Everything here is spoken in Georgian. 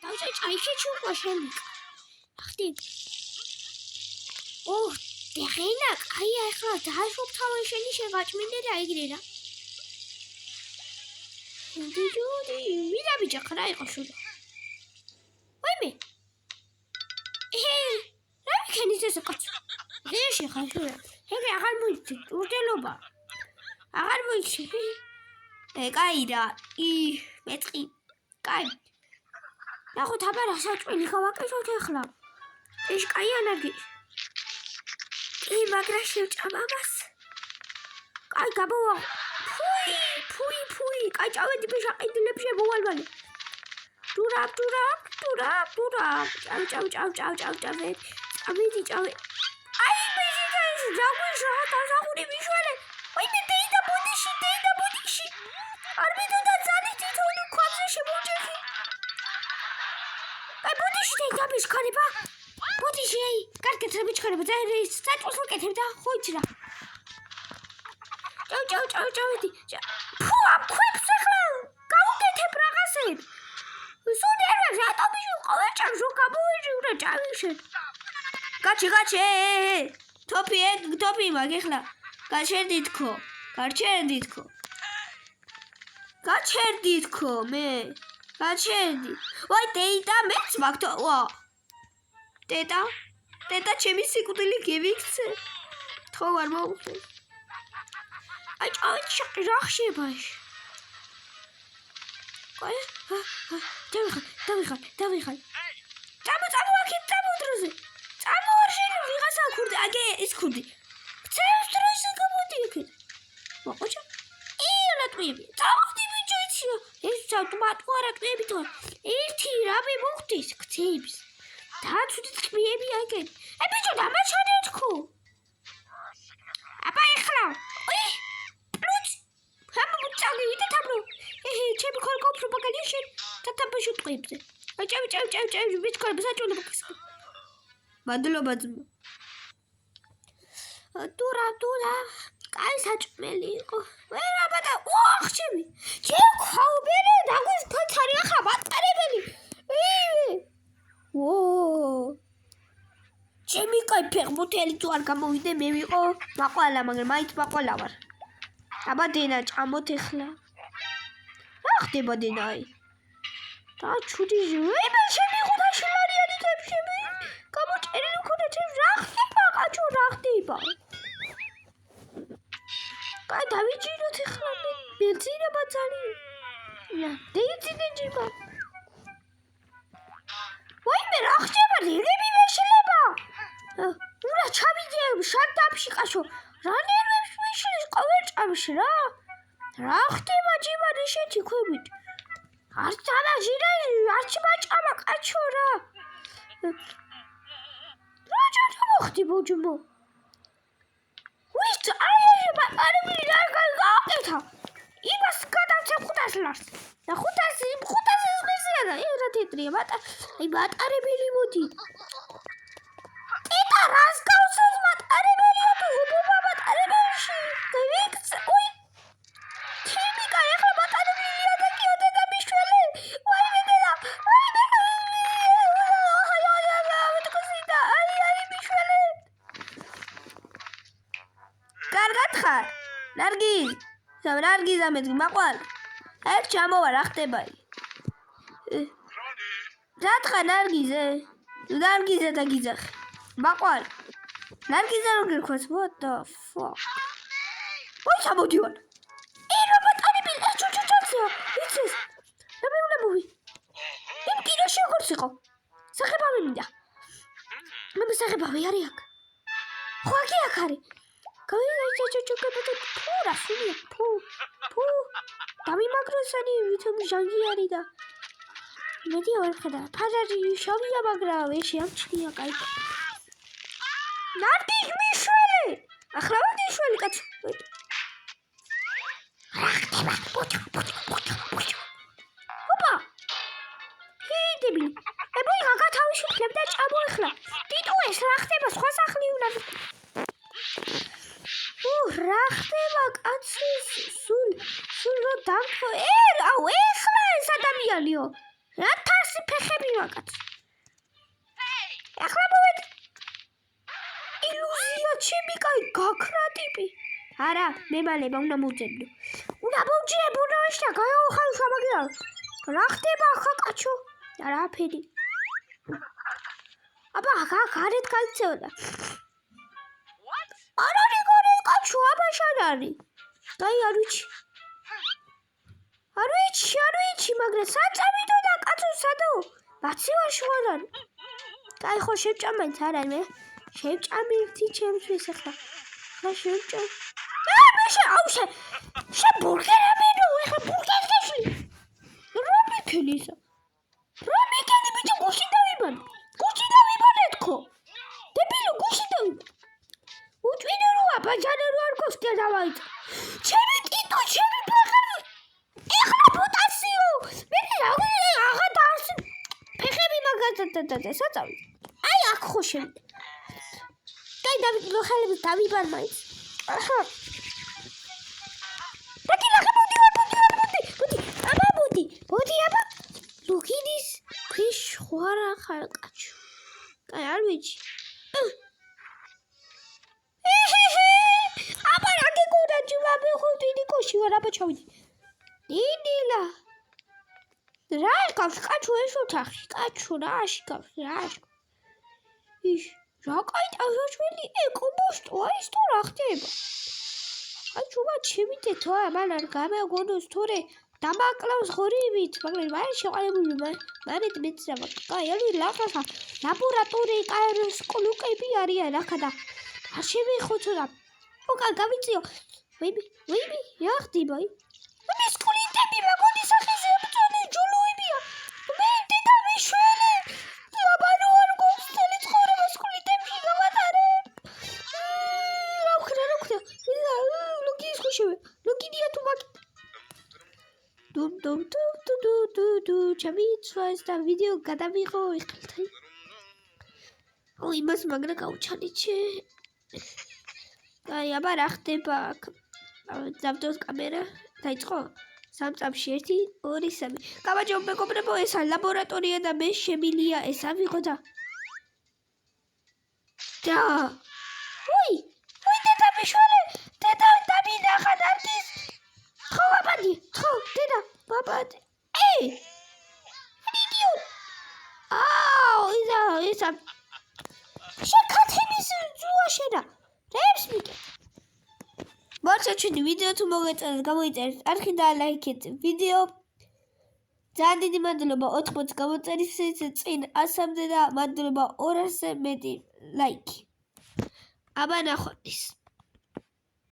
დავჭა ჩაიქეჩი უკვე შემიკ. ხდები. ოჰ, დაღენა, აი ახლა დააშობ თავი შენი შეგაჭმინე და აიგრე რა. დიჯუდი, ვიდა ბიჭა ხარა იყო შუდა. ვაიმე. რა მიქენიც ეს კაცო? ეში ხაშურა. ეგ აღარ მოიცი, ურდელობა. აღარ მოიცი. კაი რა. მეწყი. კაი. ნახოთ აბა რა საჭმელი გავაკეთოთ ახლა. ეს კაი ანარგი. მაგრა შევჭამ ამას. კაი გაბოვა. ფუი. კაი წავედი ბეშაყიდლებს შემოვალვალე. დურაბ. წავედი. აი ბეშიკაის დაგვიშა დასახური მიშვალე. ვაიმე დეიდა ბოდიში. არ მიდოდა ძალი თვითონ ქვაზე შემოჭეხი. აი ბოდიში დეიდა ბეშკარება. ბოდიში აი კარგად რა ბეშკარება. ზაირის საწოლს ვაკეთებ და ხოიც რა. წავედი. ფუ ამ ქვებს ახლა გავუკეთებ რაღაცებს. სულ არა რატომ ისო ყოველჭამ რო გამოვიჭი უნდა წავიშენ. გაჩი. თოფი მაგ ახლა. გაჩერდი თქო მე. გაჩერდი. ვაი დეიდა მეც მაგთო. ვა. დედა ჩემი სიკვდილი გივიქცე. თქო არ მოუხდეს. აი წავედი რა ხშებაშ. კაი. დავიხარ. წამო აქეთ დროზე. წამო არ შენ ვიღასა ქურდი. აგე ის ქურდი. ცევს დროზე გამოდი აქეთ. მოყოჭა. რატყვიები. წავდი ბიჭო იცია. ეს ავტომატო არაკნები თო. ერთი რამე მოხდეს ქცეებს. დაცვით ტყვიები აქეთ. ბიჭო დამაჩანე თქო. აბა ეხლა. პლუც. წავიდე თაბლო. ჩემი ხოლმე უფრო მაგალია შენ თათაბაში ტყვიებზე. აი წავი ვიცქარ საჭულა ბოქსა. მადლობა ძმა. დურა. კაი საჭმელი იყო. ვერა ბატა. ოხჩები. ქაუბერე დაგვის ფოთარი ახლა მატარებელი. ჩემი კაი ფეხბურთელი თუ არ გამოვიდე მე ვიყო მაყვალა, მაგრამ მაინც მაყვალა ვარ. აბა დენა ჭამოთ ახლა. რა ხდება დენაი? და ჩუდი ჟება ჩემი ხუთაშილარიანი თებშები. გამოჭერილი მქონდა ჩემ რა ხდება კაჩო რა ხდება? კაი დავიჭიროთ ახლა ბენზინება ძალიან. დეიცინე ჯიბა. ვაიმე რა ხდება ნერვები მეშლება. ურა ჩავიდე შარტაფში კაშო. რა ნერვებს მეშლის ყოველ ჭამში რა? რა ხდება ჯიბა შეთი ქვებით? არც დანაჟირე არც მაჭამა კაჩო რა. რა მოხდება ჯიბო? ვიც არ რა გააკეთა. იმას გადავწევ 500 ლარს. და 500 ღირსია და რა თეტრია მატარებელი მოდი. ეტა რას გავსოს მატარებელია თუ უბობა მატარებელში. ვიქს ჩემიკა ახლა მატარებელია და კი და მიშველე. ვაიმე დედა. ვიტკოსიდა. აი მიშველე. კარგად ხარ? ნარგიზა მე მაყვალ. ერთ ჩამოვა რა ხდება? რა თხა ნარგიზა და გიძახი. მაყვალ. ნარგიზა რო გირქვას what the fuck? ой ჩამოდივარ. რა მატარებელი ჩუჩუჩაცია. იცის? რა მეულა მოვი. იმ კინოში როგორც იყო. საღებავი მინდა. მე საღებავი არის აქ. ხო აქ არის. რა სულია ფუ დამიმაგროსანი ვითომ ჟანგი არის და მედი არ ხედა ფაჟარი შავია მაგრამ ეში ამჩნია კაი ნარდი მიშველი ახლა ვარ იშველი კაცო ოპა ჰიდები ებოი გაგათავიში ხლებ და ჭამო ახლა ტიტო ეს რა ხდება სხვა სახლი უნდა რა ხდება კაცი სულ რო დამთო აუ ეხლა ეს ადამიანიო რა თასი ფეხები კაცო. ეხლა მოვედი. ილუზია ჩემი კაი გაქრა ტიპი. არა, მე მალება უნდა მოვძებნო. უნდა მოვჯერებ უნდა გაიოხალშა მაგიარო. რა ხდება ახლა კაცო? არაფერი. აბა გარეთ გაიქცეოდა. არ არის გარეთ კაცო, აბა შენ არის. კაი არ ვიცი. არ ვიცი, მაგრამ საწამიდო და კაცო სადო? ბაცივარში ვარ არის. კაი ხო შევჭამეთ არ არის მე. შევჭამი ერთი ჩემთვის ახლა. ხა შევჭამ. შე ბურგერი მინო, ეხლა ბურგერს გეშლი. რა მიქენი ისა? რა მიქენი ბიჭო გუში დავიბან. გუში დავიბანე თქო. დებილო გუში დავიბან. უჭვინო რო აბაჯანე რო არ გოს დავაიც. ჩემი ტიტო, ჩემი ფეხები. ეხლა პოტასიო. მე აღა დაარს. ფეხები მაგათათათა საწავი. აი აქ ხო შენ. კაი დავიწყო ხელები დავიბან მაინც. ახლა ბოდი აბა ლუგინის ქვის ხვარა ხარ კაცო. კაი არ ვიცი. აბა რა გეკოდა ჯუმა მე ხო ტინიკოში ვარ აბა ჩავიდი. დინილა. რა გავს კაცო ეს ოთახი კაცო რა აშიკავს რა აშიკავს. ის რა კაი ტავშვილი ეკობოსტო ის თუ რა ხდება. აი ჯუმა ჩემი თეთო ამან არ გამეგონოს თორე დამაკლავს ხორივით, მაგრამ მაინც შეყალებული მანეთ მეცრავა. კაი, არის ლახახა. ლაბორატორია, კაი, სკოლუკები არიან ახლა და არ შემეხოთო. ოკა, გავიწიო. ვეიბი, რა ხდება? მე სკოლიტები მაგონი სახეზე ბრძოლი ჯოლოებია. მე დედა მიშველი. აბანო არ გოსწელი ცხოვრება სკოლიტებში გავატარე. რა ხდება? ლუგის ხუშევე. ლუგინია თუ მაგ დუ ჩამიწვა ეს და ვიდეო გადავიღო ეხლა. ой მას მაგრა გაუჩანიჩე. აი აბა რა ხდება აქ? დავდოს კამერა დაიწყო 3 წამში 1 2 3. კაბაჯო მეგობრებო ესა ლაბორატორია და მე შემილია ეს ავიღო და ой დედა მიშველი დედა დამინახა დარგის ხო აბადი ხო დედა ბაბად idiot ისა შეკათების ზუაშენა რებს მიკე მოგწევთ ვიდეო თუ მოგეწონათ გამოიწერეთ არხი და ლაიქეთ ვიდეო ძალიან დიდი მადლობა 80 გამოწერისთვის წინ 100-მდე და მადლობა 200-ზე მეტი ლაიქი აბა ნახვამდის